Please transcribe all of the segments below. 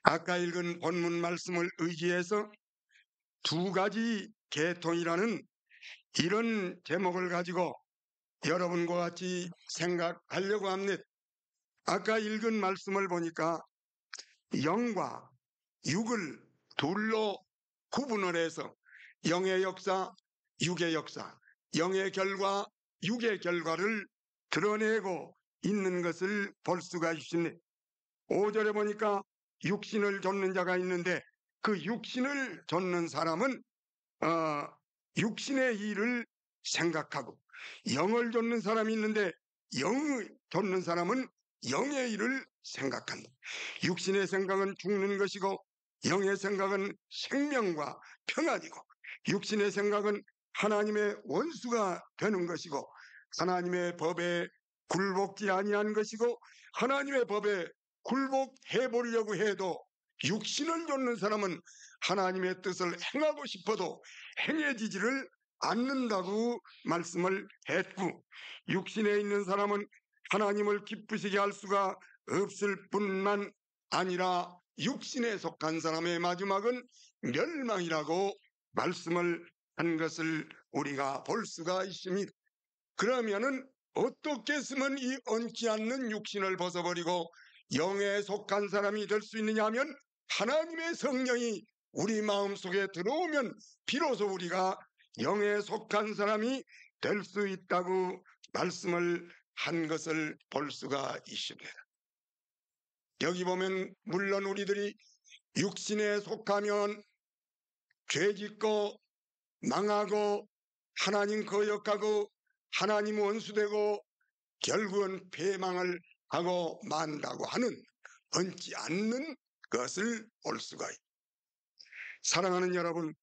아까 읽은 본문 말씀을 의지해서 두 가지 계통이라는 이런 제목을 가지고 여러분과 같이 생각하려고 합니다. 아까 읽은 말씀을 보니까 영과 육을 둘로 구분을 해서 영의 역사, 육의 역사, 영의 결과, 육의 결과를 드러내고 있는 것을 볼 수가 있습니다. 5절에 보니까 육신을 좇는 자가 있는데 그 육신을 좇는 사람은 육신의 일을 생각하고, 영을 좇는 사람이 있는데 영을 좇는 사람은 영의 일을 생각한다. 육신의 생각은 죽는 것이고 영의 생각은 생명과 평안이고, 육신의 생각은 하나님의 원수가 되는 것이고 하나님의 법에 굴복지 아니한 것이고, 하나님의 법에 굴복해 보려고 해도 육신을 좇는 사람은 하나님의 뜻을 행하고 싶어도 행해지지를 않는다고 말씀을 했고, 육신에 있는 사람은 하나님을 기쁘시게 할 수가 없을 뿐만 아니라 육신에 속한 사람의 마지막은 멸망이라고 말씀을 한 것을 우리가 볼 수가 있습니다. 그러면은 어떻게 했으면 이 얹지 않는 육신을 벗어버리고 영에 속한 사람이 될 수 있느냐 하면, 하나님의 성령이 우리 마음속에 들어오면 비로소 우리가 영에 속한 사람이 될 수 있다고 말씀을 한 것을 볼 수가 있습니다. 여기 보면 물론 우리들이 육신에 속하면 죄짓고 망하고 하나님 거역하고 하나님 원수되고 결국은 패망을 하고 만다고 하는 얹지 않는 것을 볼 수가 있습니다. 사랑하는 여러분,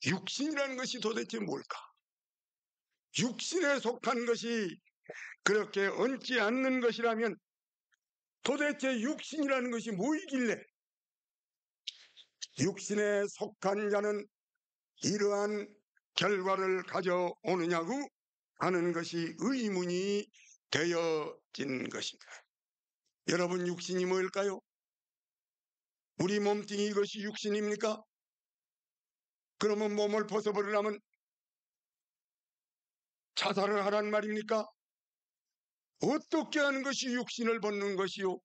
육신이라는 것이 도대체 뭘까? 육신에 속한 것이 그렇게 얹지 않는 것이라면 도대체 육신이라는 것이 뭐이길래 육신에 속한 자는 이러한 결과를 가져오느냐고 하는 것이 의문이 되어진 것입니다. 여러분, 육신이 뭘까요? 우리 몸뚱이 이것이 육신입니까? 그러면 몸을 벗어버리려면 자살을 하란 말입니까? 어떻게 하는 것이 육신을 벗는 것이요?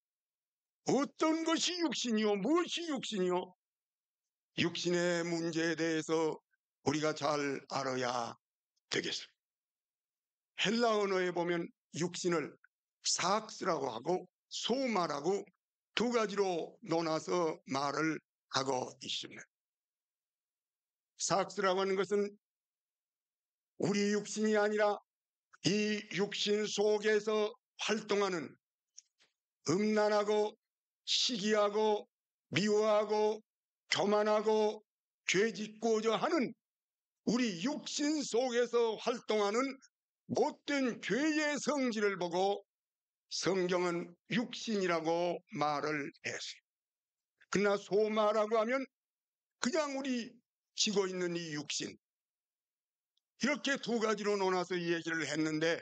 어떤 것이 육신이요? 무엇이 육신이요? 육신의 문제에 대해서 우리가 잘 알아야 되겠습니다. 헬라 언어에 보면 육신을 사악스라고 하고 소마라고 두 가지로 나눠서 말을 하고 있습니다. 사악스라고 하는 것은 우리 육신이 아니라 이 육신 속에서 활동하는 음란하고 시기하고 미워하고 교만하고 죄짓고자 하는 우리 육신 속에서 활동하는 못된 죄의 성질을 보고 성경은 육신이라고 말을 했어요. 그러나 소마라고 하면 그냥 우리 지고 있는 이 육신, 이렇게 두 가지로 나눠서 이 얘기를 했는데,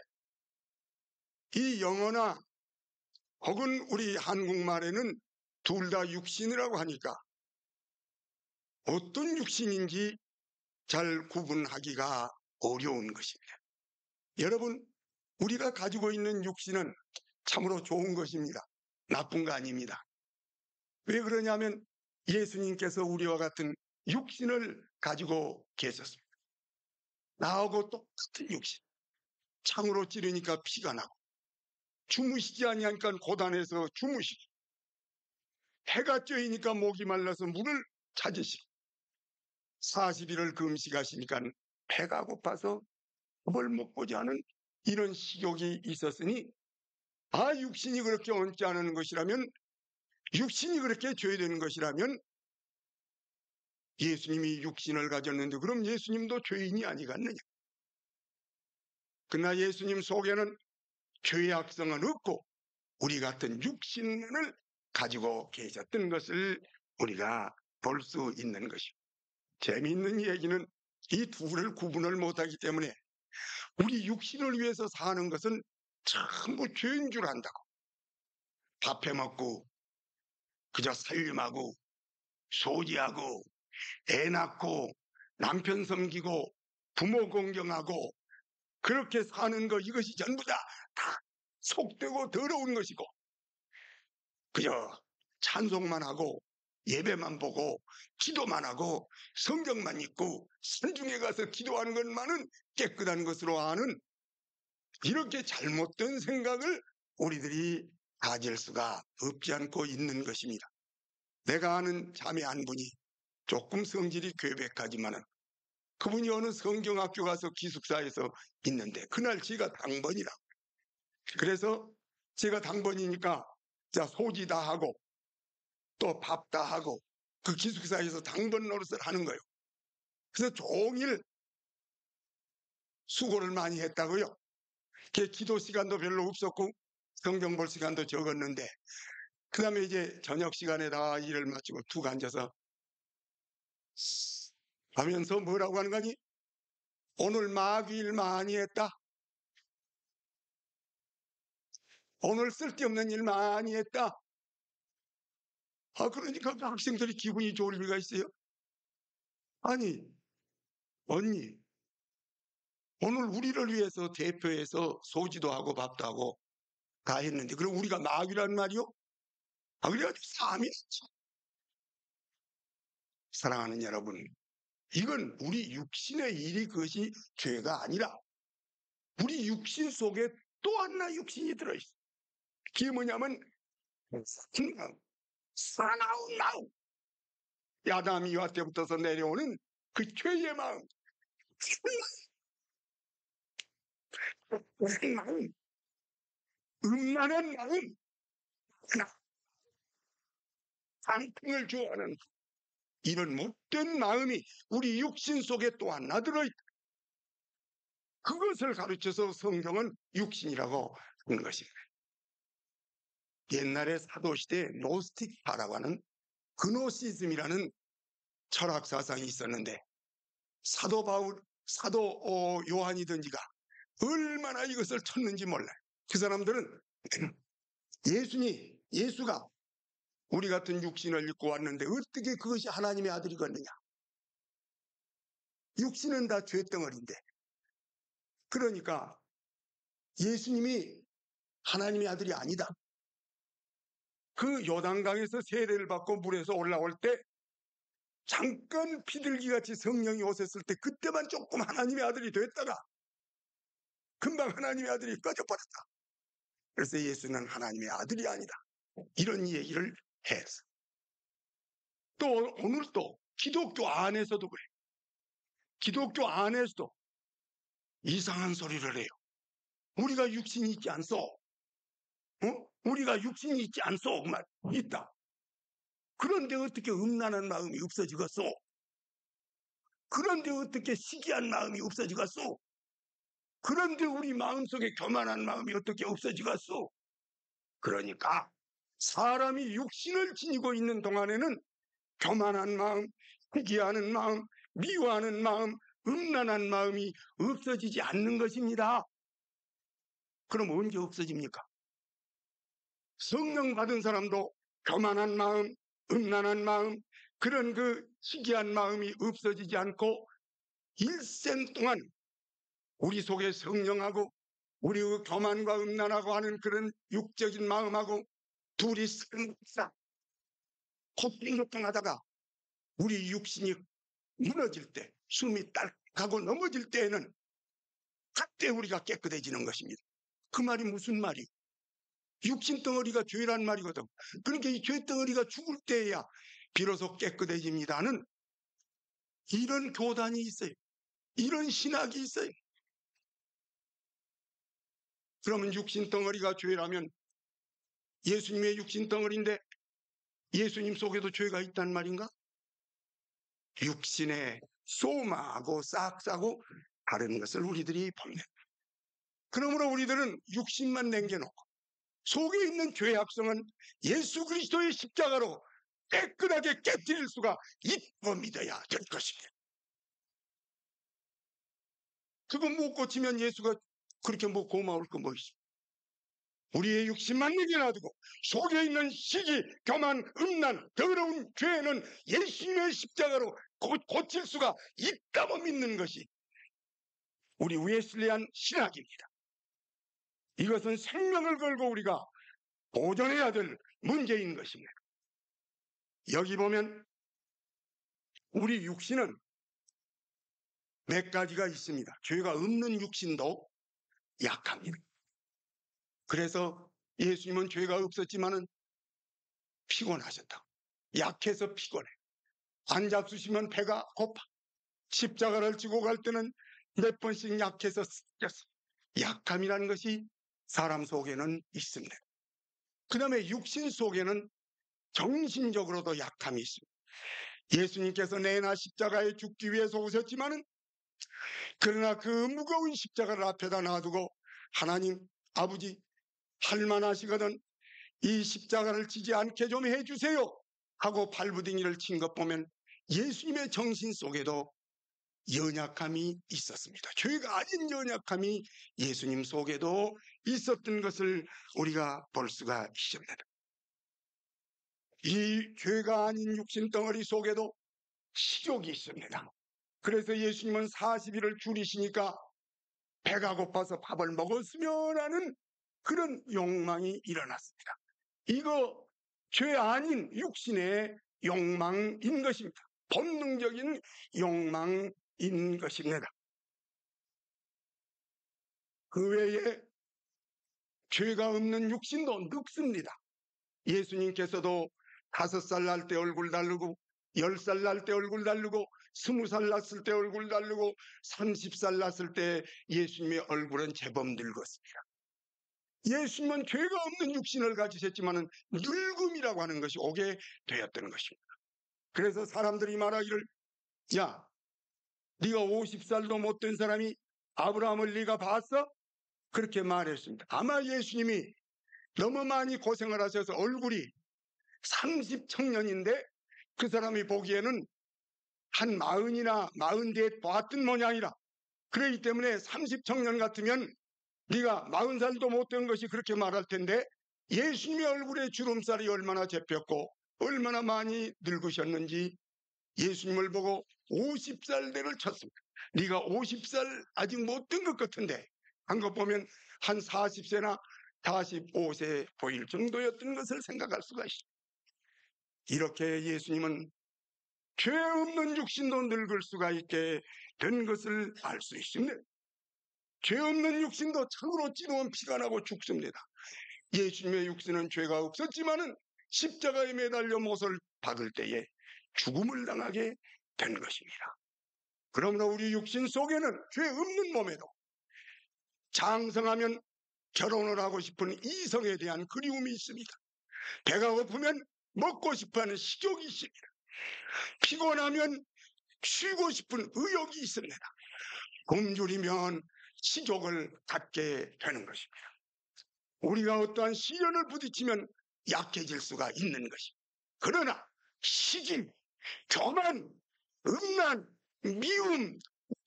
이 영어나 혹은 우리 한국말에는 둘 다 육신이라고 하니까 어떤 육신인지 잘 구분하기가 어려운 것입니다. 여러분, 우리가 가지고 있는 육신은 참으로 좋은 것입니다. 나쁜 거 아닙니다. 왜 그러냐면 예수님께서 우리와 같은 육신을 가지고 계셨습니다. 나하고 똑같은 육신, 창으로 찌르니까 피가 나고 주무시지 아니하니까 고단해서 주무시고, 해가 쬐이니까 목이 말라서 물을 찾으시고, 40일을 금식하시니까 배가 고파서 밥을 먹고자 하는 이런 식욕이 있었으니, 육신이 그렇게 얹지 않은 것이라면, 육신이 그렇게 죄되는 것이라면 예수님이 육신을 가졌는데 그럼 예수님도 죄인이 아니겠느냐? 그러나 예수님 속에는 죄의 악성은 없고 우리 같은 육신을 가지고 계셨던 것을 우리가 볼 수 있는 것입니다. 재미있는 얘기는 이 둘을 구분을 못하기 때문에 우리 육신을 위해서 사는 것은 전부 죄인 줄 안다고, 밥해 먹고 그저 살림하고 소지하고 애 낳고 남편 섬기고 부모 공경하고 그렇게 사는 것, 이것이 전부 다 속되고 더러운 것이고, 그저 찬송만 하고 예배만 보고 기도만 하고 성경만 읽고 산중에 가서 기도하는 것만은 깨끗한 것으로 아는, 이렇게 잘못된 생각을 우리들이 가질 수가 없지 않고 있는 것입니다. 내가 아는 자매 한 분이 조금 성질이 괴백하지만은 그분이 어느 성경학교 가서 기숙사에서 있는데 그날 제가 당번이라. 그래서 제가 당번이니까 자, 소지 다 하고 또 밥 다 하고 그 기숙사에서 당번 노릇을 하는 거예요. 그래서 종일 수고를 많이 했다고요. 기도 시간도 별로 없었고 성경 볼 시간도 적었는데, 그 다음에 이제 저녁 시간에 다 일을 마치고 툭 앉아서 하면서 뭐라고 하는 거니? 오늘 마귀일 많이 했다. 오늘 쓸데없는 일 많이 했다. 그러니까 그 학생들이 기분이 좋을 리가 있어요? 아니, 언니, 오늘 우리를 위해서 대표해서 소지도 하고 밥도 하고 다 했는데 그럼 우리가 마귀란 말이요? 그래가지고 삶이, 사랑하는 여러분, 이건 우리 육신의 일이 그것이 죄가 아니라 우리 육신 속에 또 하나 육신이 들어있어. 그게 뭐냐면 사나운 마음, 야담 이와 때부터서 내려오는 그 죄의 마음, 마음, 음란한 마음, 상품을 좋아하는 이런 못된 마음이 우리 육신 속에 또 하나 들어있다. 그것을 가르쳐서 성경은 육신이라고 하는 것입니다. 옛날에 사도시대에 노스틱파라고 하는 그노시즘이라는 철학 사상이 있었는데, 사도 요한이든지가 얼마나 이것을 쳤는지 몰라요. 그 사람들은 예수가 우리 같은 육신을 입고 왔는데 어떻게 그것이 하나님의 아들이겠느냐. 육신은 다 죄덩어리인데. 그러니까 예수님이 하나님의 아들이 아니다. 그 요단강에서 세례를 받고 물에서 올라올 때 잠깐 비둘기같이 성령이 오셨을 때 그때만 조금 하나님의 아들이 됐다가 금방 하나님의 아들이 꺼져버렸다. 그래서 예수는 하나님의 아들이 아니다, 이런 얘기를 했어. 또 오늘도 기독교 안에서도 그래. 기독교 안에서도 이상한 소리를 해요. 우리가 육신이 있지 않소? 우리가 육신이 있지 않소? 그 말 있다. 그런데 어떻게 음란한 마음이 없어지겠소? 그런데 어떻게 시기한 마음이 없어지겠소? 그런데 우리 마음속에 교만한 마음이 어떻게 없어지겠소? 그러니까 사람이 육신을 지니고 있는 동안에는 교만한 마음, 시기하는 마음, 미워하는 마음, 음란한 마음이 없어지지 않는 것입니다. 그럼 언제 없어집니까? 성령 받은 사람도 교만한 마음, 음란한 마음, 그런 그 시기한 마음이 없어지지 않고 일생 동안 우리 속에 성령하고 우리 그 교만과 음란하고 하는 그런 육적인 마음하고 둘이 싹 고통고통하다가 우리 육신이 무너질 때, 숨이 딸깍하고 넘어질 때에는 그때 우리가 깨끗해지는 것입니다. 그 말이 무슨 말이에요? 육신 덩어리가 죄란 말이거든. 그러니까 이 죄 덩어리가 죽을 때야 비로소 깨끗해집니다는 이런 교단이 있어요. 이런 신학이 있어요. 그러면 육신 덩어리가 죄라면 예수님의 육신 덩어리인데 예수님 속에도 죄가 있단 말인가? 육신의 소마하고 싹싸고 다른 것을 우리들이 봅니다. 그러므로 우리들은 육신만 남겨놓고 속에 있는 죄악성은 예수 그리스도의 십자가로 깨끗하게 깨뜨릴 수가 있고 믿어야 될 것입니다. 그거 못 고치면 예수가 그렇게 고마울 거 뭐 있어? 우리의 육신만 내게 놔두고 속에 있는 시기, 교만, 음란, 더러운 죄는 예수님의 십자가로 고칠 수가 있다고 믿는 것이 우리 웨슬리안 신학입니다. 이것은 생명을 걸고 우리가 보존해야 될 문제인 것입니다. 여기 보면 우리 육신은 몇 가지가 있습니다. 죄가 없는 육신도 약합니다. 그래서 예수님은 죄가 없었지만은 피곤하셨다. 약해서 피곤해. 안 잡수시면 배가 고파. 십자가를 지고 갈 때는 몇 번씩 약해서 쓰였어. 약함이라는 것이 사람 속에는 있습니다. 그 다음에 육신 속에는 정신적으로도 약함이 있습니다. 예수님께서 내나 십자가에 죽기 위해서 오셨지만은 그러나 그 무거운 십자가를 앞에다 놔두고 하나님 아버지 할만하시거든 이 십자가를 지지 않게 좀 해주세요 하고 발부둥이를 친 것 보면 예수님의 정신 속에도 연약함이 있었습니다. 죄가 아닌 연약함이 예수님 속에도 있었던 것을 우리가 볼 수가 있습니다. 이 죄가 아닌 육신 덩어리 속에도 식욕이 있습니다. 그래서 예수님은 40일을 줄이시니까 배가 고파서 밥을 먹었으면 하는 그런 욕망이 일어났습니다. 이거 죄 아닌 육신의 욕망인 것입니다. 본능적인 욕망인 것입니다. 그 외에 죄가 없는 육신도 늙습니다. 예수님께서도 5살 날 때 얼굴 다르고 10살 날 때 얼굴 다르고 20살 났을 때 얼굴 다르고 30살 났을 때 예수님의 얼굴은 제법 늙었습니다. 예수님은 죄가 없는 육신을 가지셨지만 늙음이라고 하는 것이 오게 되었던 것입니다. 그래서 사람들이 말하기를 야 네가 50살도 못 된 사람이 아브라함을 네가 봤어? 그렇게 말했습니다. 아마 예수님이 너무 많이 고생을 하셔서 얼굴이 30청년인데 그 사람이 보기에는 한 40이나 40대 봤던 모양이라. 그렇기 때문에 30청년 같으면 네가 40살도 못 된 것이 그렇게 말할 텐데 예수님의 얼굴에 주름살이 얼마나 잡혔고 얼마나 많이 늙으셨는지 예수님을 보고 50살 대를 쳤습니다. 네가 50살 아직 못 된 것 같은데 한 것 보면 한 40세나 45세 보일 정도였던 것을 생각할 수가 있습니다. 이렇게 예수님은 죄 없는 육신도 늙을 수가 있게 된 것을 알 수 있습니다. 죄 없는 육신도 창으로 찌르면 피가 나고 죽습니다. 예수님의 육신은 죄가 없었지만은 십자가에 매달려 못을 박을 때에 죽음을 당하게 된 것입니다. 그러므로 우리 육신 속에는 죄 없는 몸에도 장성하면 결혼을 하고 싶은 이성에 대한 그리움이 있습니다. 배가 고프면 먹고 싶어하는 식욕이 있습니다. 피곤하면 쉬고 싶은 의욕이 있습니다. 굶주리면 식욕을 갖게 되는 것입니다. 우리가 어떠한 시련을 부딪히면 약해질 수가 있는 것입니다. 그러나 시기, 교만, 음란, 미움,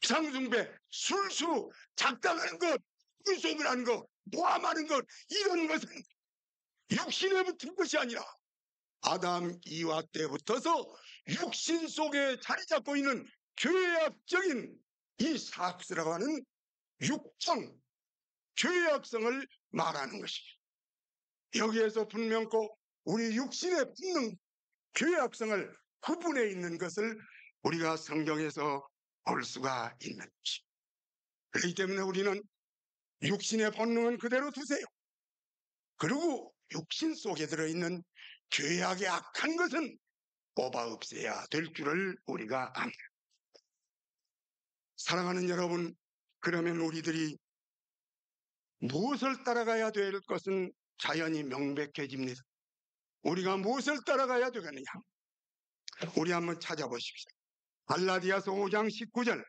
상숭배, 술수, 작당하는 것, 불속을 것, 모함하는 것 이런 것은 육신에 붙은 것이 아니라 아담 이와 때부터서 육신 속에 자리 잡고 있는 죄악적인 이 사악스라고 하는 육성, 죄악성을 말하는 것입니다. 여기에서 분명코 우리 육신의 본능, 죄악성을 구분해 있는 것을 우리가 성경에서 볼 수가 있는 것입니다. 그렇기 때문에 우리는 육신의 본능은 그대로 두세요. 그리고 육신 속에 들어있는 죄악의 악한 것은 뽑아 없애야 될 줄을 우리가 압니다. 사랑하는 여러분, 그러면 우리들이 무엇을 따라가야 될 것은 자연히 명백해집니다. 우리가 무엇을 따라가야 되겠느냐? 우리 한번 찾아보십시오. 갈라디아서 5장 19절.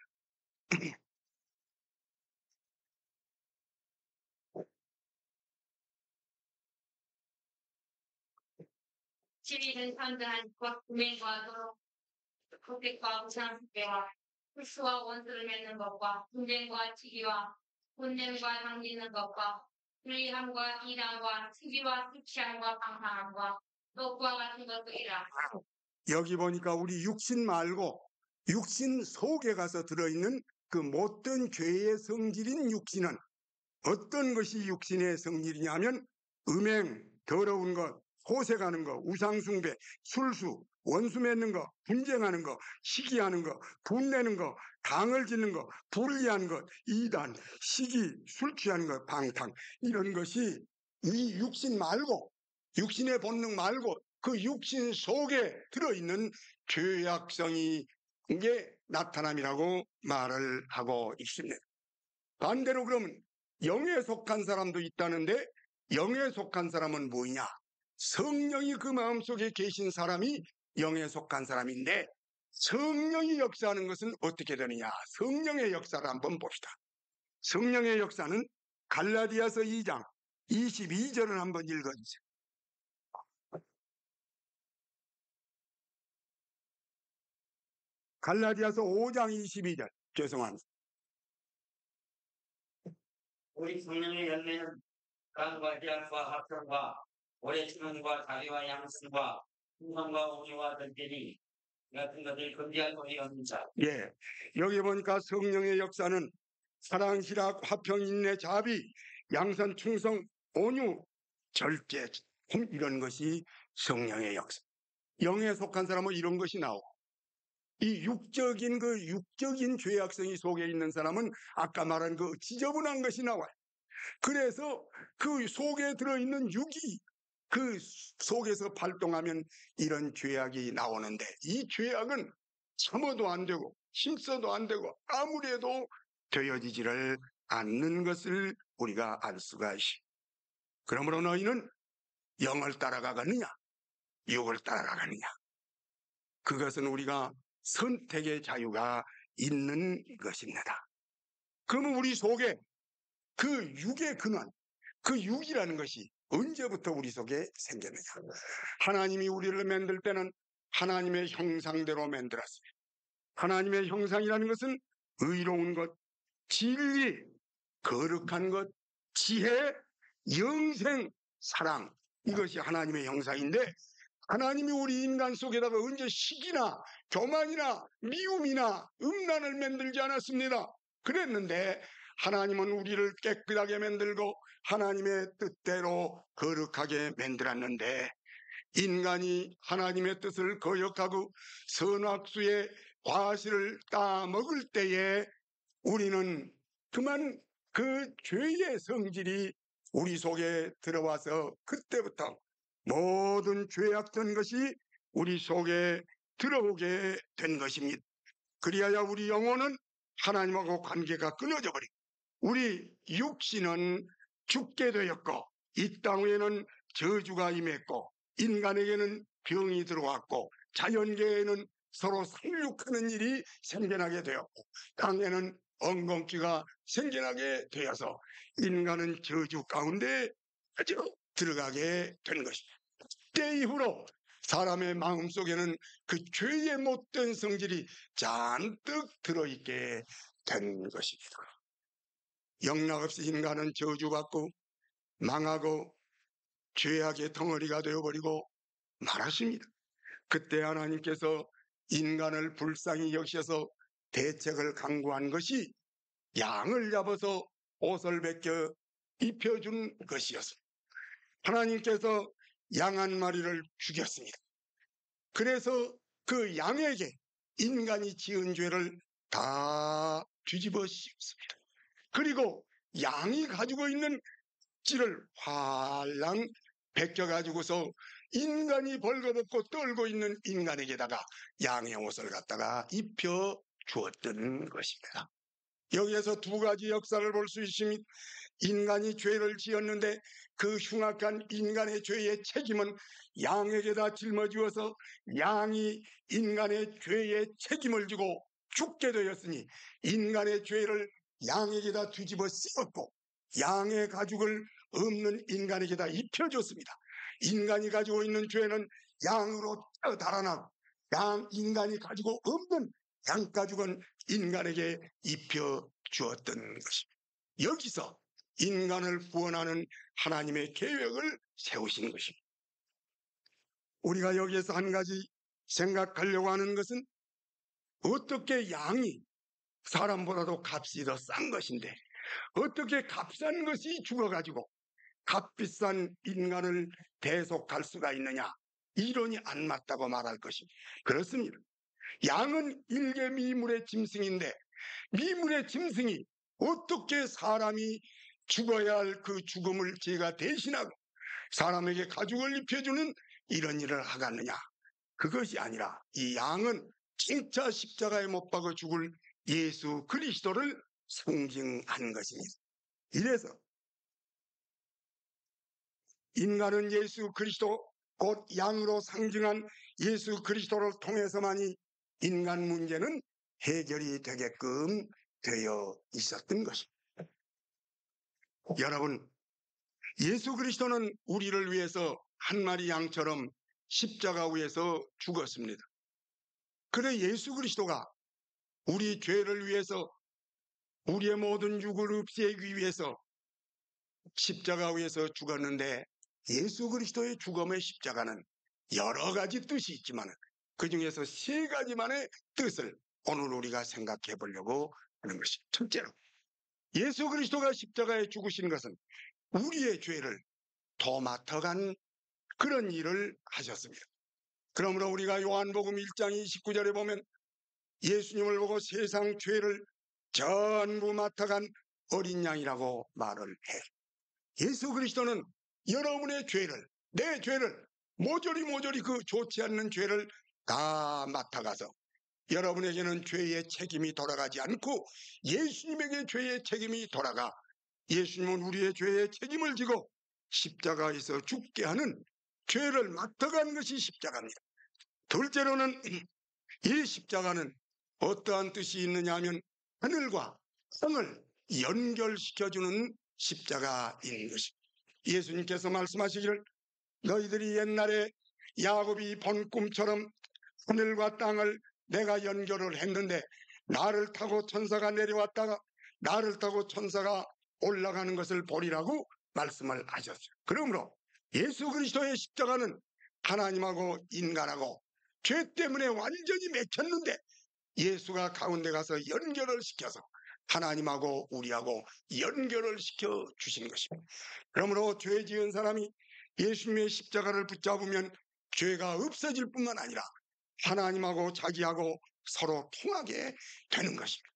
시리는 상대한 국민과 도로 국객과 우상숭배와 흑수와 원수를 맺는 것과 분쟁과 치기와 분냄과 당기는 것과 불의함과 이단과 시기와 수치함과 방탕함과 욕과 같은 것들이라. 여기 보니까 우리 육신 말고 육신 속에 가서 들어있는 그 못된 죄의 성질인 육신은 어떤 것이 육신의 성질이냐면 음행, 더러운 것, 호색하는 것, 우상숭배, 술수, 원수 맺는 것, 분쟁하는 것, 시기하는 것, 분내는 것, 강을 짓는 것, 불의한 것, 이단, 시기, 술 취하는 것, 방탕, 이런 것이 이 육신 말고 육신의 본능 말고 그 육신 속에 들어있는 죄악성이 이게 나타남이라고 말을 하고 있습니다. 반대로 그러면 영에 속한 사람도 있다는데 영에 속한 사람은 뭐냐? 성령이 그 마음속에 계신 사람이 영에 속한 사람인데 성령이 역사하는 것은 어떻게 되느냐? 성령의 역사를 한번 봅시다. 성령의 역사는 갈라디아서 2장 22절을 한번 읽어주세요. 갈라디아서 5장 22절. 죄송합니다. 우리 성령의 열매는 사랑과 희락과 합성과 오래 참음과 자비와 양심과 충성과 온유와 덕들이 같은 것을 금지할 것이 없느니라. 예, 여기 보니까 성령의 역사는 사랑, 희락, 화평, 인내, 자비, 양선, 충성, 온유, 절제, 이런 것이 성령의 역사. 영에 속한 사람은 이런 것이 나오고 이 육적인 죄악성이 속에 있는 사람은 아까 말한 그 지저분한 것이 나와요. 그래서 그 속에 들어있는 육이 그 속에서 발동하면 이런 죄악이 나오는데 이 죄악은 참아도 안 되고 힘써도 안 되고 아무리 해도 되어지지를 않는 것을 우리가 알 수가 있어요. 그러므로 너희는 영을 따라가느냐 육을 따라가느냐 그것은 우리가 선택의 자유가 있는 것입니다. 그러면 우리 속에 그 육의 근원, 그 육이라는 것이 언제부터 우리 속에 생겼느냐? 하나님이 우리를 만들 때는 하나님의 형상대로 만들었어요. 하나님의 형상이라는 것은 의로운 것, 진리, 거룩한 것, 지혜, 영생, 사랑 이것이 하나님의 형상인데 하나님이 우리 인간 속에다가 언제 시기나 교만이나 미움이나 음란을 만들지 않았습니다. 그랬는데 하나님은 우리를 깨끗하게 만들고 하나님의 뜻대로 거룩하게 만들었는데 인간이 하나님의 뜻을 거역하고 선악수의 과실을 따먹을 때에 우리는 그만 그 죄의 성질이 우리 속에 들어와서 그때부터 모든 죄악된 것이 우리 속에 들어오게 된 것입니다. 그리하여 우리 영혼은 하나님하고 관계가 끊어져 버리고 우리 육신은 죽게 되었고 이 땅 위에는 저주가 임했고 인간에게는 병이 들어왔고 자연계에는 서로 상륙하는 일이 생겨나게 되었고 땅에는 엉겅퀴가 생겨나게 되어서 인간은 저주 가운데 아주 들어가게 된 것입니다. 그때 이후로 사람의 마음속에는 그 죄의 못된 성질이 잔뜩 들어있게 된 것입니다. 영락없이 인간은 저주받고 망하고 죄악의 덩어리가 되어버리고 말았습니다. 그때 하나님께서 인간을 불쌍히 여기셔서 대책을 강구한 것이 양을 잡아서 옷을 벗겨 입혀준 것이었습니다. 하나님께서 양 한 마리를 죽였습니다. 그래서 그 양에게 인간이 지은 죄를 다 뒤집어 씌웠습니다. 그리고 양이 가지고 있는 찌를 활랑 벗겨가지고서 인간이 벌거벗고 떨고 있는 인간에게다가 양의 옷을 갖다가 입혀 주었던 것입니다. 여기에서 두 가지 역사를 볼 수 있습니다. 인간이 죄를 지었는데 그 흉악한 인간의 죄의 책임은 양에게다 짊어지어서 양이 인간의 죄의 책임을 지고 죽게 되었으니 인간의 죄를 양에게다 뒤집어 씌웠고 양의 가죽을 없는 인간에게다 입혀줬습니다. 인간이 가지고 있는 죄는 양으로 달아나고 인간이 가지고 없는 양가죽은 인간에게 입혀 주었던 것입니다. 여기서 인간을 구원하는 하나님의 계획을 세우신 것입니다. 우리가 여기에서 한 가지 생각하려고 하는 것은 어떻게 양이 사람보다도 값이 더 싼 것인데 어떻게 값싼 것이 죽어가지고 값비싼 인간을 대속할 수가 있느냐, 이론이 안 맞다고 말할 것입니다. 그렇습니다. 양은 일개 미물의 짐승인데 미물의 짐승이 어떻게 사람이 죽어야 할 그 죽음을 제가 대신하고 사람에게 가죽을 입혀주는 이런 일을 하겠느냐. 그것이 아니라 이 양은 진짜 십자가에 못 박아 죽을 예수 그리스도를 상징하는 것입니다. 이래서 인간은 예수 그리스도 곧 양으로 상징한 예수 그리스도를 통해서만이 인간 문제는 해결이 되게끔 되어 있었던 것입니다. 여러분, 예수 그리스도는 우리를 위해서 한 마리 양처럼 십자가 위에서 죽었습니다. 그래 예수 그리스도가 우리 죄를 위해서 우리의 모든 육을 없애기 위해서 십자가 위에서 죽었는데 예수 그리스도의 죽음의 십자가는 여러 가지 뜻이 있지만 그 중에서 세 가지만의 뜻을 오늘 우리가 생각해 보려고 하는 것입니다. 첫째로 예수 그리스도가 십자가에 죽으신 것은 우리의 죄를 도맡아간 그런 일을 하셨습니다. 그러므로 우리가 요한복음 1장 29절에 보면 예수님을 보고 세상 죄를 전부 맡아간 어린 양이라고 말을 해요. 예수 그리스도는 여러분의 죄를, 내 죄를 모조리 그 좋지 않는 죄를 다 맡아가서 여러분에게는 죄의 책임이 돌아가지 않고 예수님에게 죄의 책임이 돌아가 예수님은 우리의 죄의 책임을 지고 십자가에서 죽게 하는 죄를 맡아간 것이 십자가입니다. 둘째로는 이 십자가는 어떠한 뜻이 있느냐 하면 하늘과 땅을 연결시켜주는 십자가인 것입니다. 예수님께서 말씀하시기를 너희들이 옛날에 야곱이 본 꿈처럼 하늘과 땅을 내가 연결을 했는데 나를 타고 천사가 내려왔다가 나를 타고 천사가 올라가는 것을 보리라고 말씀을 하셨어요. 그러므로 예수 그리스도의 십자가는 하나님하고 인간하고 죄 때문에 완전히 맺혔는데 예수가 가운데 가서 연결을 시켜서 하나님하고 우리하고 연결을 시켜 주신 것입니다. 그러므로 죄 지은 사람이 예수님의 십자가를 붙잡으면 죄가 없어질 뿐만 아니라 하나님하고 자기하고 서로 통하게 되는 것입니다.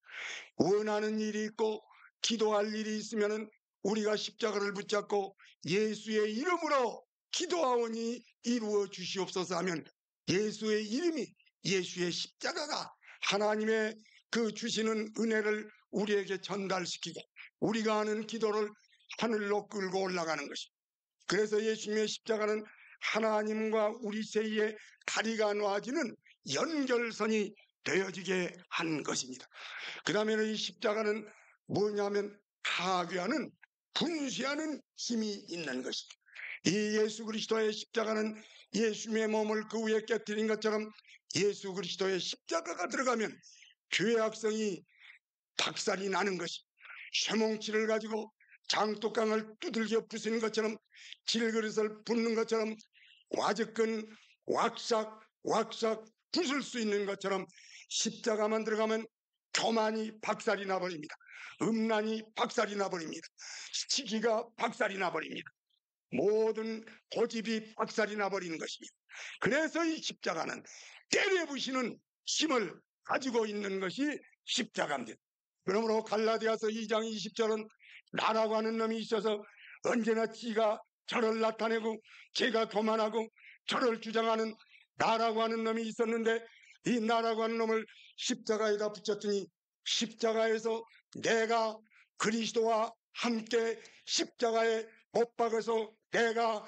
원하는 일이 있고 기도할 일이 있으면 우리가 십자가를 붙잡고 예수의 이름으로 기도하오니 이루어 주시옵소서 하면 예수의 이름이 예수의 십자가가 하나님의 그 주시는 은혜를 우리에게 전달시키고 우리가 하는 기도를 하늘로 끌고 올라가는 것입니다. 그래서 예수님의 십자가는 하나님과 우리 사이에 다리가 놓아지는 연결선이 되어지게 한 것입니다. 그 다음에는 이 십자가는 뭐냐면 파괴하는 분쇄하는 힘이 있는 것입니다. 이 예수 그리스도의 십자가는 예수님의 몸을 그 위에 깨뜨린 것처럼 예수 그리스도의 십자가가 들어가면 죄악성이 박살이 나는 것이 쇠뭉치를 가지고 장독강을 두들겨 부수는 것처럼 질그릇을 붓는 것처럼 와적근 왁삭 부술 수 있는 것처럼 십자가만 들어가면 교만이 박살이 나버립니다. 음란이 박살이 나버립니다. 시기가 박살이 나버립니다. 모든 고집이 박살이 나버리는 것입니다. 그래서 이 십자가는 때려부시는 힘을 가지고 있는 것이 십자가입니다. 그러므로 갈라디아서 2장 20절은 나라고 하는 놈이 있어서 언제나 지가 저를 나타내고 제가 교만하고 저를 주장하는 나라고 하는 놈이 있었는데 이 나라고 하는 놈을 십자가에다 붙였더니 십자가에서 내가 그리스도와 함께 십자가에 못 박아서 내가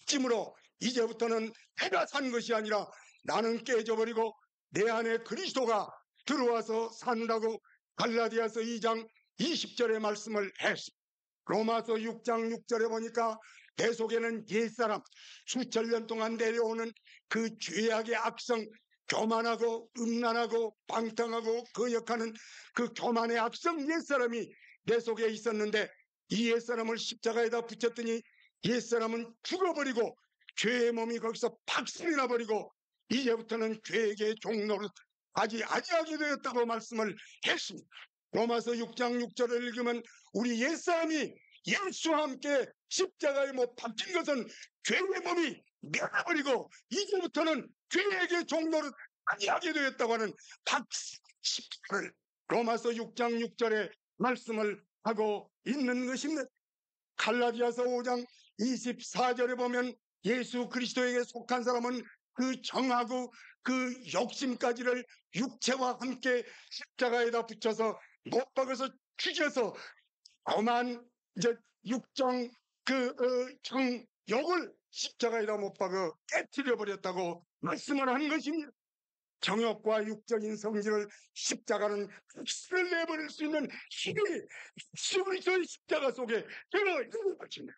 찜으로 이제부터는 내가 산 것이 아니라 나는 깨져버리고 내 안에 그리스도가 들어와서 산다고 갈라디아서 2장 20절의 말씀을 했습니다. 로마서 6장 6절에 보니까 내 속에는 옛사람 수천 년 동안 내려오는 그 죄악의 악성 교만하고 음란하고 방탕하고 거역하는 그 교만의 악성 옛사람이 내 속에 있었는데 이 옛사람을 십자가에다 붙였더니 옛사람은 죽어버리고 죄의 몸이 거기서 박살이 나버리고 이제부터는 죄에게 종노릇 하지 아니하게 되었다고 말씀을 했습니다. 로마서 6장 6절을 읽으면 우리 옛사람이 예수와 함께 십자가에 못 박힌 것은 죄의 몸이 멸해버리고 이제부터는 죄에게 종노릇 아니하게 되었다고 하는 십자가를 로마서 6장 6절에 말씀을 하고 있는 것입니다. 갈라디아서 5장 24절에 보면 예수 그리스도에게 속한 사람은 그 정하고 그 욕심까지를 육체와 함께 십자가에다 붙여서 못 박아서 죽여서 엄한 이제 육정 정욕을 십자가에다 못 박아 깨뜨려 버렸다고 말씀을 한 것입니다. 정욕과 육적인 성질을 십자가는 흡수를 내버릴 수 있는 힘이 그리스도의 십자가 속에 들어있는 것입니다.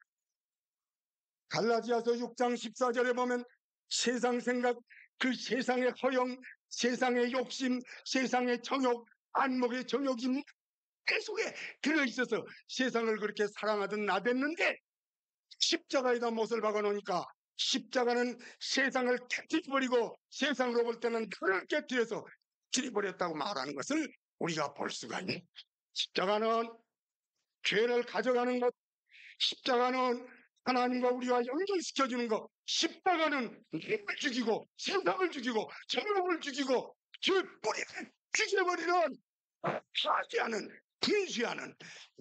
갈라디아서 6장 14절에 보면 세상 생각, 그 세상의 허영, 세상의 욕심, 세상의 정욕, 안목의 정욕이 그 속에 들어있어서 세상을 그렇게 사랑하던 나댔는데 십자가에다 못을 박아놓으니까 십자가는 세상을 깨뜨려버리고 세상으로 볼 때는 그를 깨뜨려서 찌려버렸다고 말하는 것을 우리가 볼 수가 있는. 십자가는 죄를 가져가는 것, 십자가는 하나님과 우리와 연결시켜주는 것, 십자가는 힘을 죽이고 세상을 죽이고 정욕을 죽이고 죄 뿌리를 죽여버리는 파괴하는 분쇄하는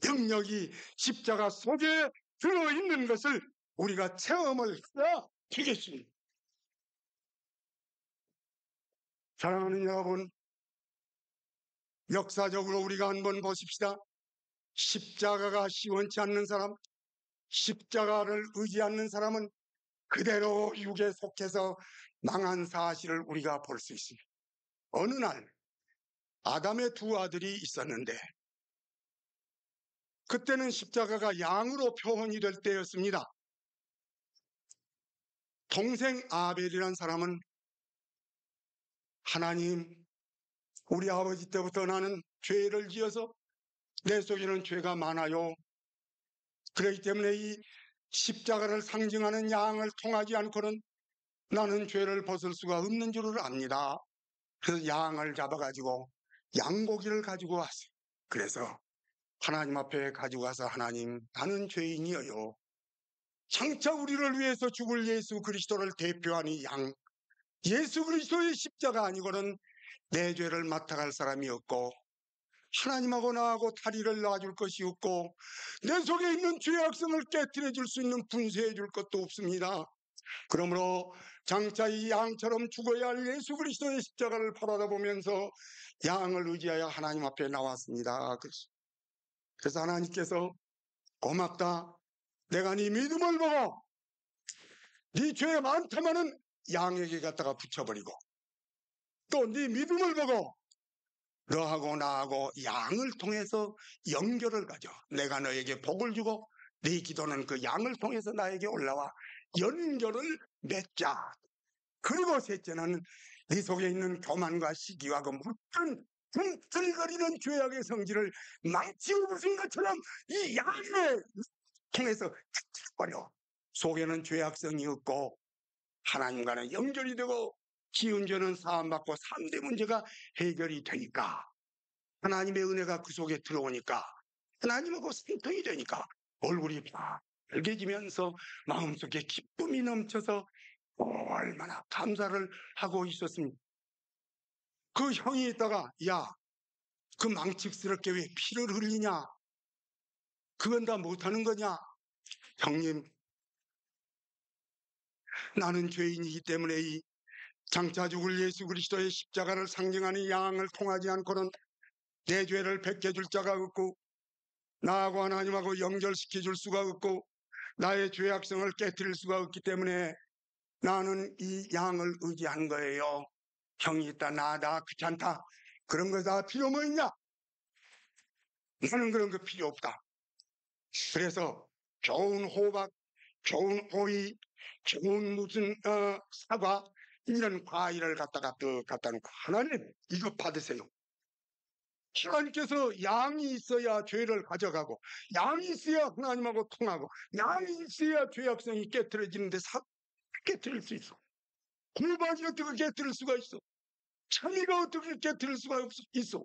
능력이 십자가 속에 들어있는 것을 우리가 체험을 해야 되겠습니다. 사랑하는 여러분, 역사적으로 우리가 한번 보십시다. 십자가가 시원치 않는 사람, 십자가를 의지 않는 사람은 그대로 육에 속해서 망한 사실을 우리가 볼 수 있습니다. 어느 날 아담의 두 아들이 있었는데 그때는 십자가가 양으로 표현이 될 때였습니다. 동생 아벨이라는 사람은 하나님, 우리 아버지 때부터 나는 죄를 지어서 내 속에는 죄가 많아요. 그렇기 때문에 이 십자가를 상징하는 양을 통하지 않고는 나는 죄를 벗을 수가 없는 줄을 압니다. 그래서 양을 잡아가지고 양고기를 가지고 왔어요. 그래서 하나님 앞에 가지고 와서 하나님, 나는 죄인이에요. 장차 우리를 위해서 죽을 예수 그리스도를 대표하는 양, 예수 그리스도의 십자가 아니고는 내 죄를 맡아갈 사람이 없고 하나님하고 나하고 다리를 놔줄 것이 없고 내 속에 있는 죄악성을 깨뜨려 줄 수 있는 분쇄해 줄 것도 없습니다. 그러므로 장차 이 양처럼 죽어야 할 예수 그리스도의 십자가를 바라다 보면서 양을 의지하여 하나님 앞에 나왔습니다. 그래서 하나님께서 고맙다. 내가 네 믿음을 보고 네 죄 많다마는 양에게 갖다가 붙여버리고 또 네 믿음을 보고 너하고 나하고 양을 통해서 연결을 가져. 내가 너에게 복을 주고 네 기도는 그 양을 통해서 나에게 올라와 연결을 맺자. 그리고 셋째는 네 속에 있는 교만과 시기와 그 모든 꿈틀거리는 죄악의 성질을 망치고 부순 것처럼 이 양을 통해서 버려. 속에는 죄악성이 없고 하나님과는 연결이 되고 지은 죄는 사함받고 3대 문제가 해결이 되니까 하나님의 은혜가 그 속에 들어오니까 하나님하고 생통이 되니까 얼굴이 빨개지면서 마음속에 기쁨이 넘쳐서 얼마나 감사를 하고 있었습니다. 그 형이 있다가 야, 그 망측스럽게 왜 피를 흘리냐? 그건 다 못하는 거냐? 형님, 나는 죄인이기 때문에 이 장차 죽을 예수 그리스도의 십자가를 상징하는 양을 통하지 않고는 내 죄를 벗겨줄 자가 없고 나하고 하나님하고 연결시켜줄 수가 없고 나의 죄악성을 깨뜨릴 수가 없기 때문에 나는 이 양을 의지한 거예요. 형이 있다 나다 귀찮다 그런 거 다 필요 뭐 있냐? 나는 그런 거 필요 없다. 그래서 좋은 호박, 좋은 오이, 좋은 무슨 사과 이런 과일을 갖다가 또 갖다 놓고 하나님 이거 받으세요. 하나님께서 양이 있어야 죄를 가져가고, 양이 있어야 하나님하고 통하고, 양이 있어야 죄악성이 깨트려지는데 깨트릴 수 있어. 골반이 어떻게 깨트릴 수가 있어? 참이가 어떻게 깨트릴 수가 있어?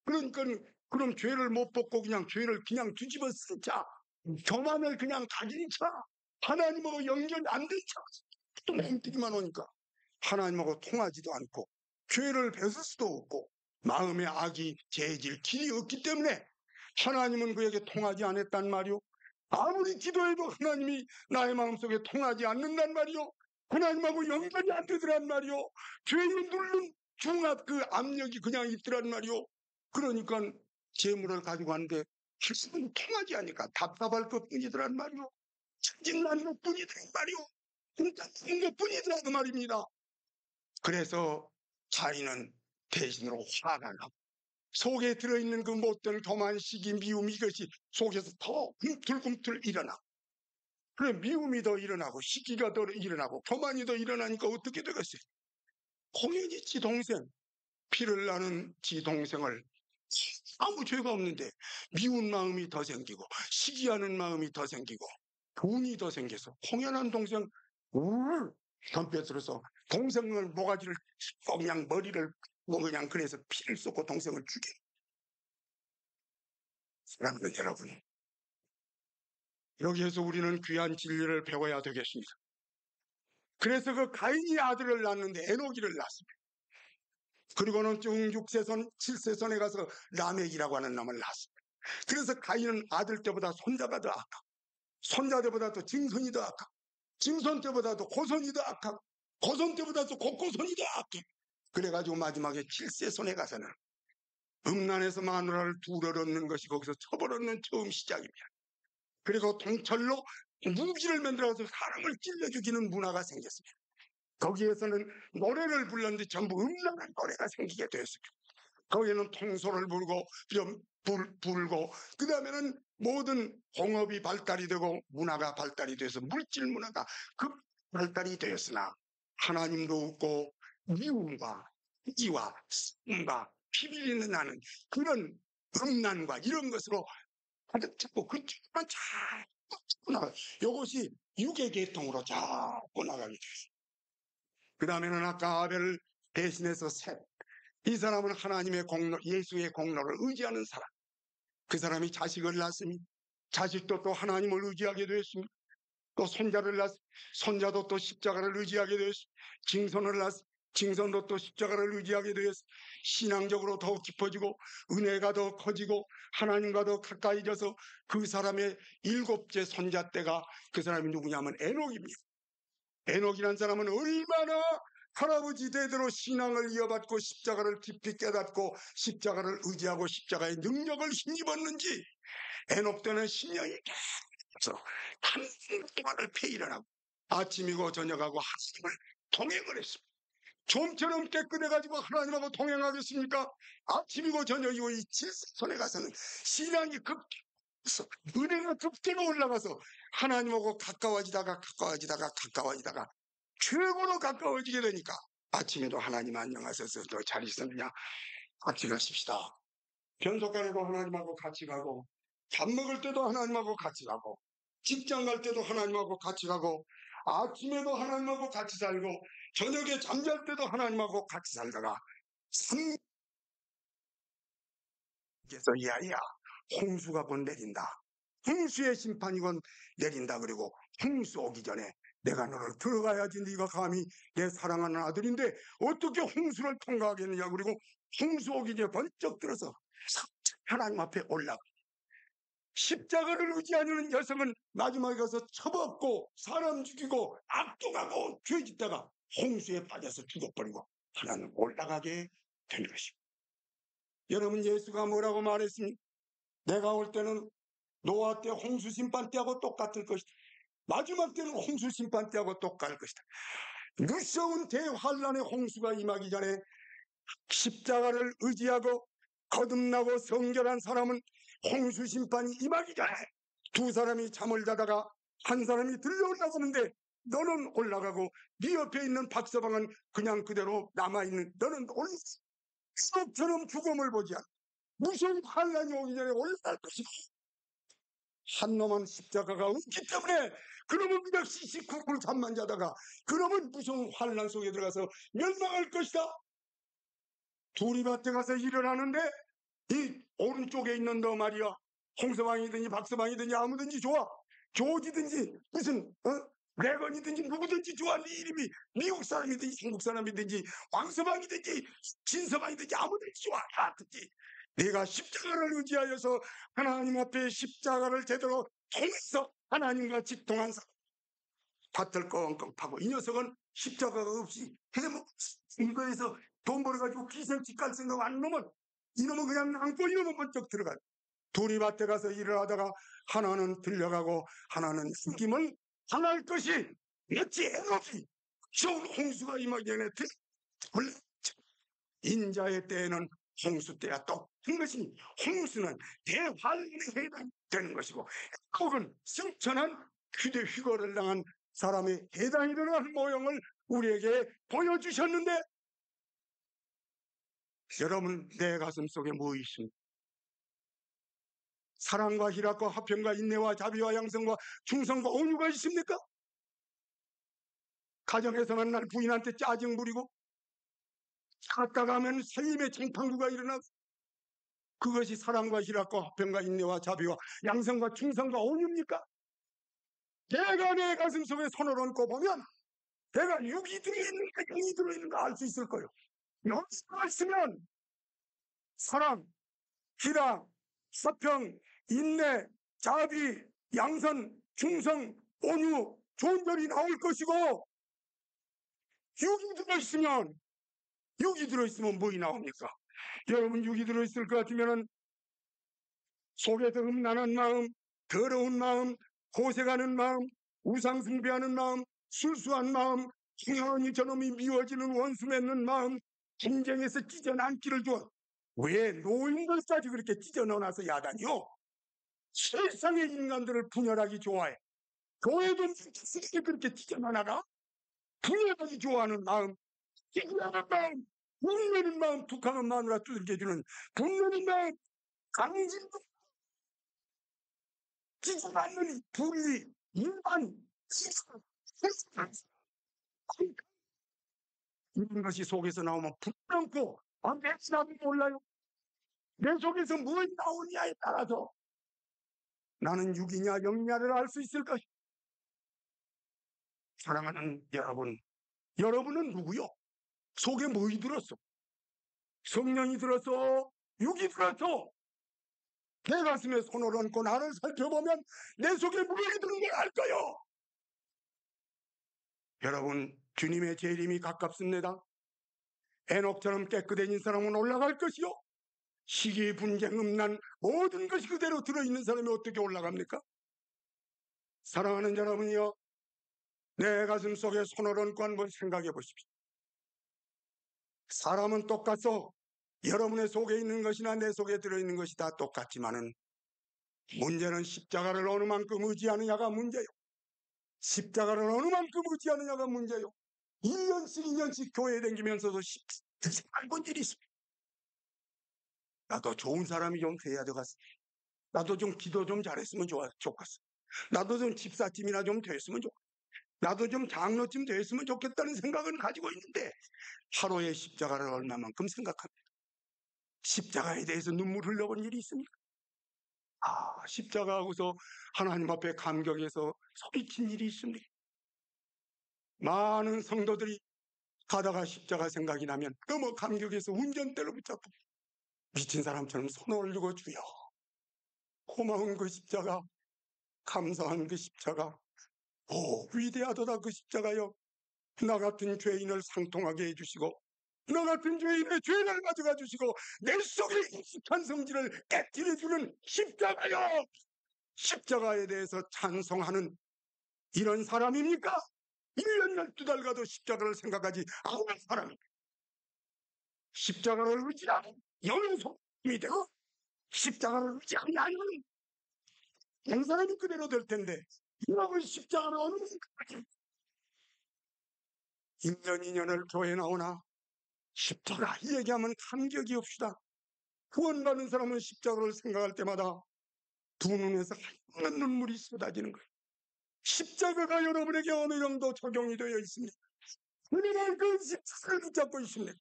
그러니까 그럼 죄를 못 벗고 그냥 죄를 그냥 뒤집어 쓰자. 교만을 그냥 가진 차. 하나님하고 연결이 안 된 차. 또 맹뜨기만 오니까 하나님하고 통하지도 않고 죄를 뱉을 수도 없고 마음의 악이 재질 길이 없기 때문에 하나님은 그에게 통하지 않았단 말이오. 아무리 기도해도 하나님이 나의 마음속에 통하지 않는단 말이오. 하나님하고 연결이 안 되더란 말이오. 죄에 누른 중압 그 압력이 그냥 있더란 말이오. 그러니까 재물을 가지고 왔는데 실수는 통하지 않으니까 답답할 것뿐이더란 말이오. 짜증난 것뿐이더란 말이오. 진짜 큰 것뿐이더란 그 말입니다. 그래서 자인은 대신으로 화가 나고 속에 들어있는 그 못된 교만, 시기, 미움 이것이 속에서 더 꿈틀꿈틀 일어나. 그래 미움이 더 일어나고 시기가 더 일어나고 교만이 더 일어나니까 어떻게 되겠어요? 공연히 지 동생, 피를 나는 지 동생을 아무 죄가 없는데 미운 마음이 더 생기고 시기하는 마음이 더 생기고 돈이 더 생겨서 공연한 동생 덤벼들어서 동생을 모가지를 씹고 그냥 머리를 그냥 그래서 피를 쏟고 동생을 죽여. 사랑하는 여러분, 여기에서 우리는 귀한 진리를 배워야 되겠습니다. 그래서 그 가인이 아들을 낳는데 에녹이를 낳습니다. 그리고는 쭉 6세손, 7세손에 가서 라멕이라고 하는 놈을 낳습니다. 그래서 가인은 아들 때보다 손자가 더 악하고 손자 때보다도 증손이 더 악하고 증손 때보다도 고손이 더 악하고 고손 때보다도 고고손이 더 악해. 그래가지고 마지막에 7세손에 가서는 음란에서 마누라를 둘을 얻는 것이 거기서 처벌 얻는 처음 시작입니다. 그리고 동철로 무기를 만들어서 사람을 찔러 죽이는 문화가 생겼습니다. 거기에서는 노래를 불렀는데 전부 음란한 노래가 생기게 되었습니다. 거기에는 통소를 불고 그 다음에는 모든 공업이 발달이 되고 문화가 발달이 돼서 물질 문화가 급 발달이 되었으나 하나님도 없고 미움과 이와 싸움과 피비린내 나는 그런 음란과 이런 것으로 가득 찼고 그쪽만 자꾸 나가요. 이것이 육의 계통으로 자꾸 나가게 됐어요. 그 다음에는 아까 아벨을 대신해서 셋. 이 사람은 하나님의 공로, 예수의 공로를 의지하는 사람. 그 사람이 자식을 낳았습니다. 자식도 또 하나님을 의지하게 되었습니다. 또 손자를 낳았습니다. 손자도 또 십자가를 의지하게 되었습니다. 증손을 낳았습니다. 증손도 또 십자가를 의지하게 되었습니다. 신앙적으로 더욱 깊어지고 은혜가 더 커지고 하나님과 더 가까이져서 그 사람의 7째 손자 때가 그 사람이 누구냐면 에녹입니다. 에녹이라는 사람은 얼마나 할아버지 대대로 신앙을 이어받고 십자가를 깊이 깨닫고 십자가를 의지하고 십자가의 능력을 힘입었는지 에녹 때는 심령이 계속 한 동안을 폐일을 하고 아침이고 저녁하고 하루를 동행을 했습니다. 좀처럼 깨끗해가지고 하나님하고 동행하겠습니까? 아침이고 저녁이고 이 7세손에 가서는 신앙이 급격해서 은혜가 급격히 올라가서 하나님하고 가까워지다가 최고로 가까워지게 되니까 아침에도 하나님 안녕하세요. 너 잘 있었느냐? 같이 가십시다. 변속간에도 하나님하고 같이 가고 밥 먹을 때도 하나님하고 같이 가고 직장 갈 때도 하나님하고 같이 가고 아침에도 하나님하고 같이 살고 저녁에 잠잘 때도 하나님하고 같이 살다가 그래서 야야 홍수가 곧 내린다. 홍수의 심판이 곧 내린다. 그리고 홍수 오기 전에 내가 너를 들어가야지. 네가 감히 내 사랑하는 아들인데 어떻게 홍수를 통과하겠느냐. 그리고 홍수 오기 전에 번쩍 들어서 하나님 앞에 올라가. 십자가를 의지하는 여성은 마지막에 가서 처먹고 사람 죽이고 악독하고 죄 짓다가 홍수에 빠져서 죽어버리고 하나님 올라가게 된 것입니다. 여러분, 예수가 뭐라고 말했습니까? 내가 올 때는 노아 때 홍수 심판 때하고 똑같을 것이다. 마지막 때는 홍수 심판 때하고 똑같을 것이다. 무서운 대환란의 홍수가 임하기 전에 십자가를 의지하고 거듭나고 성결한 사람은 홍수 심판이 임하기 전에 두 사람이 잠을 자다가 한 사람이 들려 올라가는데 너는 올라가고 네 옆에 있는 박서방은 그냥 그대로 남아있는 너는 수업처럼 죽음을 보지 않아. 무슨 환란이 오기 전에 올라갈 것이다. 한 놈은 십자가가 없기 때문에 그놈은 그냥 시시콜콜 잠만 자다가 그놈은 무슨 환란 속에 들어가서 멸망할 것이다. 둘이 밭에 가서 일어나는데 이 오른쪽에 있는 너 말이야, 홍서방이든지 박서방이든지 아무든지 좋아, 조지든지 무슨 레건이든지 누구든지 좋아. 네 이름이 미국 사람이든지 한국 사람이든지 왕서방이든지 진서방이든지 아무든지 좋아. 하든지 네가 십자가를 의지하여서 하나님 앞에 십자가를 제대로 통해서 하나님과 직통한 사람, 밭을 껑껑 파고 이 녀석은 십자가가 없이 해먹 이거에서 돈 벌어가지고 기생집 갈 생각 안 놈은 이놈은 그냥 안고 이놈은 번쩍 들어가. 둘이 밭에 가서 일을 하다가 하나는 들려가고 하나는 숨김을 당할 것이 어찌 에너지 좋은 홍수가 임하기 전에 인자의 때에는 홍수 때와 똑같은 것이니 홍수는 대환란에 해당되는 것이고 혹은 승천한 휴대 휴거를 당한 사람의 해당이 되는 모형을 우리에게 보여주셨는데 여러분 내 가슴 속에 뭐 있습니까? 사랑과 희락과 화평과 인내와 자비와 양성과 충성과 온유가 있습니까? 가정에서 만날 부인한테 짜증 부리고 갔다가 하면 살림의 장판구가 일어나고 그것이 사랑과 희락과 화평과 인내와 자비와 양성과 충성과 온유입니까? 내가 내 가슴 속에 손을 얹고 보면 내가 육이 들어있는가 영이 들어있는가 알 수 있을 거예요. 영이 있으면 사랑, 희락, 화평, 인내, 자비, 양선, 충성, 온유, 좋은 절이 나올 것이고 육이 들어있으면 뭐이 나옵니까? 여러분 육이 들어있을 것 같으면 속에서 음란한 마음, 더러운 마음, 고색하는 마음, 우상숭배하는 마음, 술수한 마음, 당연히 저놈이 미워지는 원수 맺는 마음, 경쟁에서 찢어남기를 줘. 왜 노인들까지 그렇게 찢어넣어놔서 야단이요? 세상의 인간들을 분열하기 좋아해. 교회도 그렇게 찢어넣어놔가 분열하기 좋아하는 마음, 찢어하는 마음, 분내는 마음, 북한은 마누라 두들겨주는 분내는 마음, 강진도 찢어맞는 분리, 인간, 이런 것이 속에서 나오면 부끄럽고 내지나도 몰라요. 내 속에서 뭘 나오냐에 따라서 나는 육이냐 영이냐를 알 수 있을 것이다. 사랑하는 여러분, 여러분은 누구요? 속에 뭐이 들었어? 성령이 들었어? 육이 들었어? 내 가슴에 손을 얹고 나를 살펴보면 내 속에 뭐이 들은 걸 알까요? 여러분, 주님의 재림이 가깝습니다. 에녹처럼 깨끗해진 사람은 올라갈 것이요, 시기, 분쟁, 음란 모든 것이 그대로 들어있는 사람이 어떻게 올라갑니까? 사랑하는 여러분이요, 내 가슴 속에 손을 얹고 한번 생각해 보십시오. 사람은 똑같소. 여러분의 속에 있는 것이나 내 속에 들어있는 것이 다 똑같지만은 문제는 십자가를 어느 만큼 의지하느냐가 문제요. 십자가를 어느 만큼 의지하느냐가 문제요. 1년씩 2년씩 교회에 다니면서도 십자가 본 일이 있습니다. 나도 좋은 사람이 좀 돼야 되겠어. 나도 좀 기도 좀 잘했으면 좋겠어. 나도 좀 집사쯤이나 좀 됐으면 좋겠어. 나도 좀 장로쯤 됐으면 좋겠다는 생각은 가지고 있는데 하루에 십자가를 얼마만큼 생각합니다. 십자가에 대해서 눈물 흘려본 일이 있습니까? 십자가하고서 하나님 앞에 감격해서 소리친 일이 있습니다. 많은 성도들이 가다가 십자가 생각이 나면 너무 감격해서 운전대로 붙잡고 미친 사람처럼 손을 올리고 주여, 고마운 그 십자가, 감사한 그 십자가, 위대하도다 그 십자가요. 나 같은 죄인을 상통하게 해주시고 나 같은 죄인의 죄를 가져가 주시고 내 속에 익숙한 성질을 깨뜨려주는 십자가요. 십자가에 대해서 찬송하는 이런 사람입니까? 1년 12달 가도 십자가를 생각하지 않는 사람입니다. 십자가를 의지하는 영의 속임이 되고 십자가를 의지하지 않는 한 사람이 그대로 될 텐데 여러분 십자가를 어느 정도까지 1년 2년을 교회 나오나 십자가 얘기하면 감격이 없시다. 구원받는 사람은 십자가를 생각할 때마다 두 눈에서 하얀 눈물이 쏟아지는 거예요. 십자가가 여러분에게 어느 정도 적용이 되어 있습니다. 어느 만큼 십자가를 붙잡고 있습니다.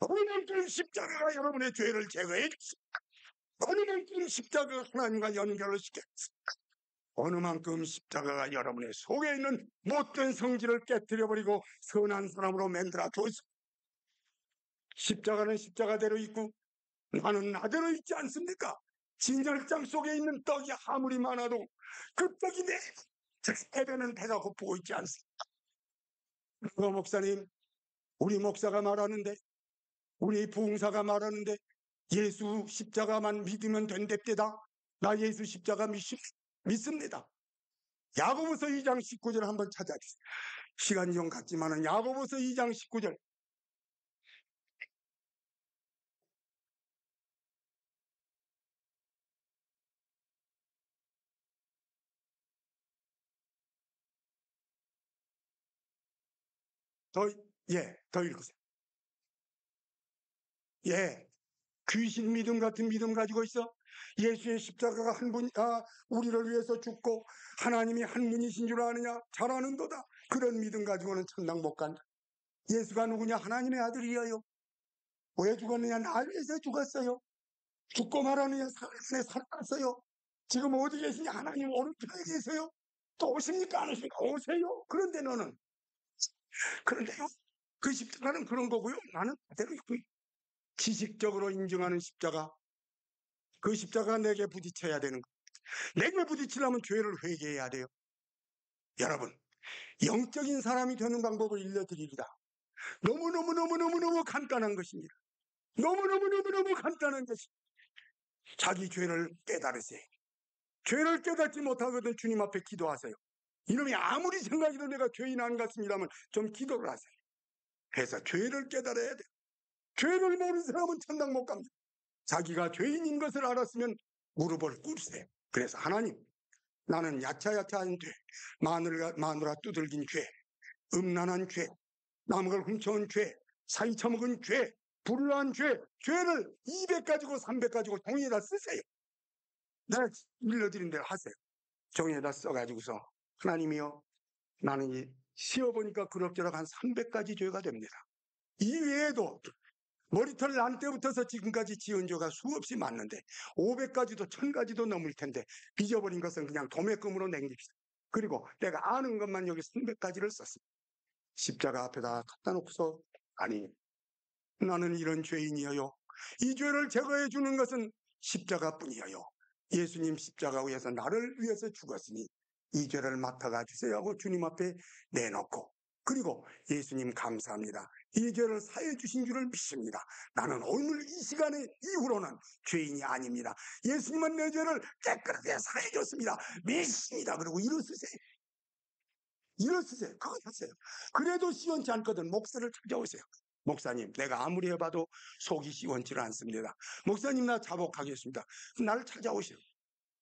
어느 만큼 십자가가 여러분의 죄를 제거해 줬습니다. 어느 만큼 십자가가 하나님과 연결을 시켰습니다. 어느 만큼 십자가가 여러분의 속에 있는 못된 성질을 깨뜨려버리고 선한 사람으로 만들어 줬습니다. 십자가는 십자가대로 있고 나는 나대로 있지 않습니까? 진열장 속에 있는 떡이 아무리 많아도 그 떡이 내 배는 배가 고프고 있지 않습니까? 목사님, 우리 목사가 말하는데, 우리 부흥사가 말하는데 예수 십자가만 믿으면 된답니다. 나 예수 십자가 믿습니다. 야고보서 2장 19절 한번 찾아주세요. 시간이 좀 갔지만은 야고보서 2장 19절. 더 읽으세요. 귀신 믿음 같은 믿음 가지고 있어? 예수의 십자가가 우리를 위해서 죽고 하나님이 한 분이신 줄 아느냐? 잘 아는도다. 그런 믿음 가지고는 천당 못 간다. 예수가 누구냐? 하나님의 아들이에요. 왜 죽었느냐? 날 위해서 죽었어요. 죽고 말하느냐? 사흘 만에 살아났어요. 지금 어디 계시냐? 하나님 오른편에 계세요. 또 오십니까? 안 오십니까? 오세요. 그런데 그런데요, 그 십자가는 그런 거고요. 나는 그대로 있고요. 지식적으로 인정하는 십자가, 그 십자가 내게 부딪혀야 되는 거. 내게 부딪히려면 죄를 회개해야 돼요. 여러분, 영적인 사람이 되는 방법을 일러드립니다. 너무너무 간단한 것입니다. 너무너무 간단한 것입니다. 자기 죄를 깨달으세요. 죄를 깨닫지 못하거든 주님 앞에 기도하세요. 이놈이 아무리 생각해도 내가 죄인 안 같습니다면 좀 기도를 하세요. 그래서 죄를 깨달아야 돼요. 죄를 모르는 사람은 천당 못 갑니다. 자기가 죄인인 것을 알았으면 무릎을 꿇으세요. 그래서 하나님, 나는 야차야차한 죄, 마누라 두들긴 죄, 음란한 죄, 남을 훔쳐온 죄, 사기 처먹은 죄, 불의한 죄, 죄를 200 가지고 300 가지고 종이에다 쓰세요. 내가 일러드린 대로 하세요. 종이에다 써가지고서 하나님이요, 나는 쉬어보니까 그럭저럭 한 300가지 죄가 됩니다. 이 외에도 머리털 난 때부터서 지금까지 지은 죄가 수없이 많는데 500가지도 1000가지도 넘을 텐데 빚어버린 것은 그냥 도매금으로 남깁시다. 그리고 내가 아는 것만 여기 300가지를 썼습니다. 십자가 앞에다 갖다 놓고서, 아니, 나는 이런 죄인이에요. 이 죄를 제거해 주는 것은 십자가뿐이에요. 예수님 십자가 위에서 나를 위해서 죽었으니 이 죄를 맡아가 주세요 하고 주님 앞에 내놓고, 그리고 예수님 감사합니다. 이 죄를 사해 주신 줄을 믿습니다. 나는 오늘 이 시간에 이후로는 죄인이 아닙니다. 예수님은 내 죄를 깨끗하게 사해 줬습니다. 믿습니다. 그리고 일어서세요. 그거 하세요. 그래도 시원치 않거든 목사를 찾아오세요. 목사님, 내가 아무리 해봐도 속이 시원치를 않습니다. 목사님, 나 자복하겠습니다. 나를 찾아오세요.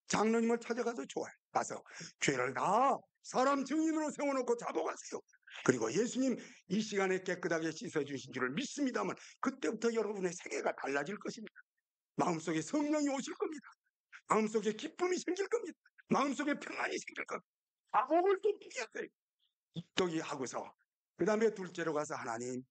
장로님을 찾아가서 좋아요. 가서 죄를 다 사람 증인으로 세워놓고 자복하세요. 그리고 예수님 이 시간에 깨끗하게 씻어주신 줄을 믿습니다만 그때부터 여러분의 세계가 달라질 것입니다. 마음속에 성령이 오실 겁니다. 마음속에 기쁨이 생길 겁니다. 마음속에 평안이 생길 겁니다. 자복을 돕게 하세요. 똑똑히 하고서 그 다음에 둘째로 가서, 하나님,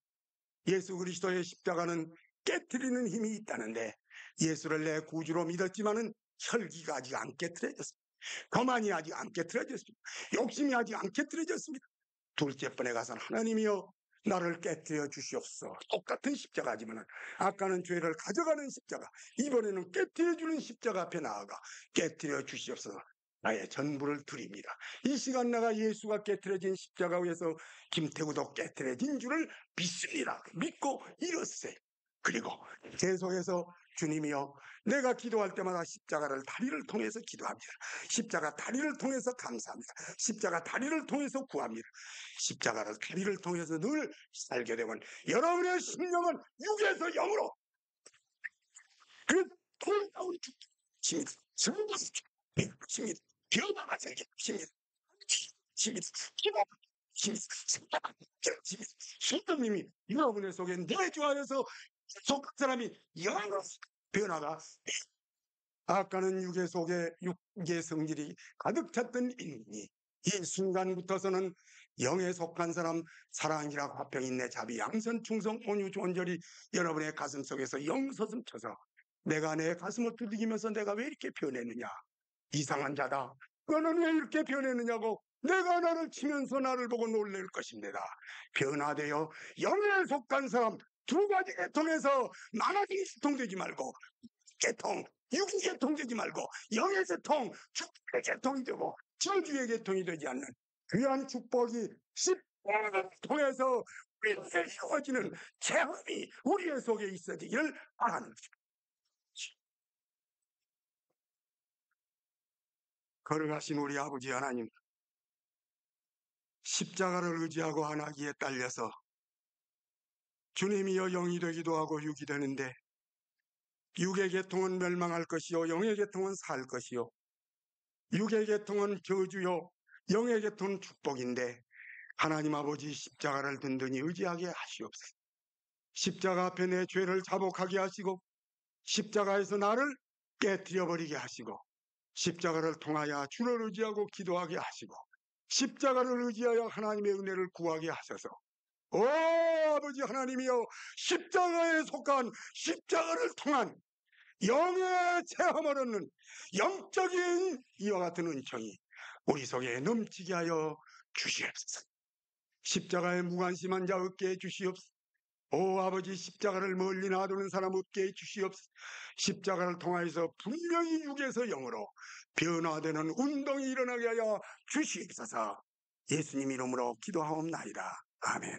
예수 그리스도의 십자가는 깨트리는 힘이 있다는데 예수를 내 구주로 믿었지만은 혈기가 아직 안 깨트려졌습니다. 거만이 아직 안 깨트려졌습니다. 욕심이 아직 안 깨트려졌습니다. 둘째 번에 가서는, 하나님이여, 나를 깨트려 주시옵소서. 똑같은 십자가지만은 아까는 죄를 가져가는 십자가, 이번에는 깨트려 주는 십자가 앞에 나아가 깨트려 주시옵소서. 나의 전부를 드립니다. 이 시간 내가 예수가 깨트려진 십자가 위에서 김태구도 깨트려진 줄을 믿습니다. 믿고 일어서세요. 그리고 계속해서, 주님이여, 내가 기도할 때마다 십자가를 다리를 통해서 기도합니다. 십자가 다리를 통해서 감사합니다. 십자가 다리를 통해서 구합니다. 십자가를 다리를 통해서 늘 살게 되면 여러분의 심령은 육에서 영으로 그 돌아온 죽습니다. 성도십니다. 변화가 생깁니다. 성도님이 여러분의 속에 내주하여서 속한 사람이 영으로 변화가 아까는 육의 속에 육의 성질이 가득 찼던 인간이 이 순간부터서는 영에 속한 사람, 사랑이라고 화평 인내 자비 양선 충성 온유 존절이 여러분의 가슴 속에서 영서슴 쳐서 내가 내 가슴을 두드리면서 내가 왜 이렇게 변했느냐, 이상한 자다, 너는 왜 이렇게 변했느냐고 내가 나를 치면서 나를 보고 놀랄 것입니다. 변화되어 영에 속한 사람 두 가지 계통에서 나눠진 계통되지 말고 계통, 육의 계통되지 말고 영의 계통, 축복의 계통이 되고 저주의 계통이 되지 않는 귀한 축복이 십자가를 통해서 우리에게 이루어지는 체험이 우리의 속에 있어지기를 바라는 것입니다. 걸어가신 우리 아버지 하나님, 십자가를 의지하고 하나기에 딸려서 주님이여 영이 되기도 하고 육이 되는데 육의 계통은 멸망할 것이요 영의 계통은 살 것이요, 육의 계통은 저주요 영의 계통은 축복인데 하나님 아버지 십자가를 든든히 의지하게 하시옵소서. 십자가 앞에 내 죄를 자복하게 하시고 십자가에서 나를 깨뜨려 버리게 하시고 십자가를 통하여 주를 의지하고 기도하게 하시고 십자가를 의지하여 하나님의 은혜를 구하게 하셔서 오 아버지 하나님이여, 십자가에 속한 십자가를 통한 영의 체험을 얻는 영적인 이와 같은 은총이 우리 속에 넘치게 하여 주시옵소서. 십자가에 무관심한 자 없게 해 주시옵소서. 오 아버지, 십자가를 멀리 놔두는 사람 없게 해 주시옵소서. 십자가를 통하여서 분명히 육에서 영으로 변화되는 운동이 일어나게 하여 주시옵소서. 예수님 이름으로 기도하옵나이다. 아멘.